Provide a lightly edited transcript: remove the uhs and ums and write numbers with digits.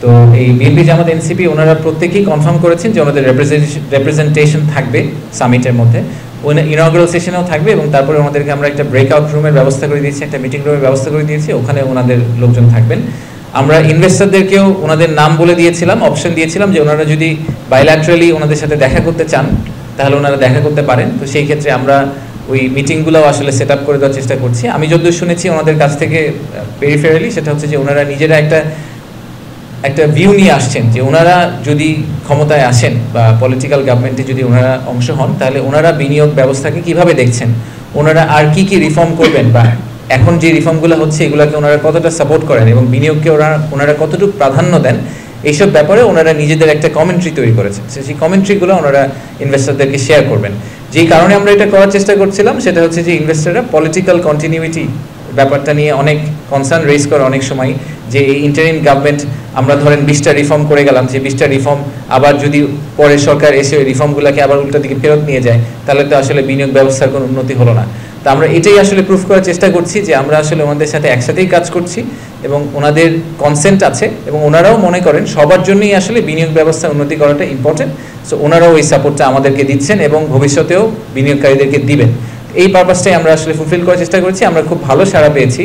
তো এই বিএনপি জামাত এনসিপি ওনারা প্রত্যেকেই কনফার্ম করেছেন যে ওনাদের রিপ্রেজেন্টেশন থাকবে সামিটের মধ্যে, ইনঅগ্রাল সেশনেও থাকবে, এবং তারপরে ওনাদেরকে আমরা একটা ব্রেকআউট রুমের ব্যবস্থা করে দিয়েছি, একটা মিটিং রুমের ব্যবস্থা করে দিয়েছি, ওখানে ওনাদের লোকজন থাকবেন। আমরা ইনভেস্টরদেরকেও ওনাদের নাম বলে দিয়েছিলাম, অপশন দিয়েছিলাম যে ওনারা যদি বাইল্যাটারালি ওনাদের সাথে দেখা করতে চান তাহলে ওনারা দেখা করতে পারেন। তো সেই ক্ষেত্রে আমরা ওই মিটিংগুলোও আসলে সেট আপ করে দেওয়ার চেষ্টা করছি। আমি যতদূর শুনেছি ওনাদের কাছ থেকে পেরিফেরালি, সেটা হচ্ছে যে ওনারা নিজেরা একটা ভিউ নিয়ে আসছেন যে ওনারা যদি ক্ষমতায় আসেন বা পলিটিক্যাল গভর্নমেন্টে যদি ওনারা অংশ হন তাহলে ওনারা বিনিয়োগ ব্যবস্থাকে কিভাবে দেখছেন, ওনারা আর কি রিফর্ম করবেন, বা এখন যে রিফর্মগুলো হচ্ছে এগুলোকে ওনারা কতটা সাপোর্ট করেন এবং বিনিয়োগকে ওনারা কতটুকু প্রাধান্য দেন, এইসব ব্যাপারে ওনারা নিজেদের একটা কমেন্ট্রি তৈরি করেছেন। সেই কমেন্ট্রিগুলো ওনারা ইনভেস্টরদেরকে শেয়ার করবেন। যেই কারণে আমরা এটা করার চেষ্টা করছিলাম সেটা হচ্ছে যে ইনভেস্টররা পলিটিক্যাল কন্টিনিউইটি ব্যাপারটা নিয়ে অনেক কনসার্ন রেজ করে অনেক সময়, যে এই ইন্টারিম গভর্নমেন্ট আমরা ধরেন 20টা রিফর্ম করে গেলাম, যে 20টা রিফর্ম আবার যদি পরে সরকার এসে ওই রিফর্মগুলোকে আবার উল্টা দিকে ফেরত নিয়ে যায় তাহলে তো আসলে বিনিয়োগ ব্যবস্থার কোনো উন্নতি হলো না। তো আমরা এটাই আসলে প্রুফ করার চেষ্টা করছি যে আমরা আসলে ওনাদের সাথে একসাথেই কাজ করছি এবং ওনাদের কনসেন্ট আছে, এবং ওনারাও মনে করেন সবার জন্যই আসলে বিনিয়োগ ব্যবস্থা উন্নতি করাটা ইম্পর্টেন্ট। সো ওনারাও এই সাপোর্টটা আমাদেরকে দিচ্ছেন এবং ভবিষ্যতেও বিনিয়োগকারীদেরকে দিবেন। এই পারপাসটাই আমরা আসলে ফুলফিল করার চেষ্টা করছি। আমরা খুব ভালো সাড়া পেয়েছি।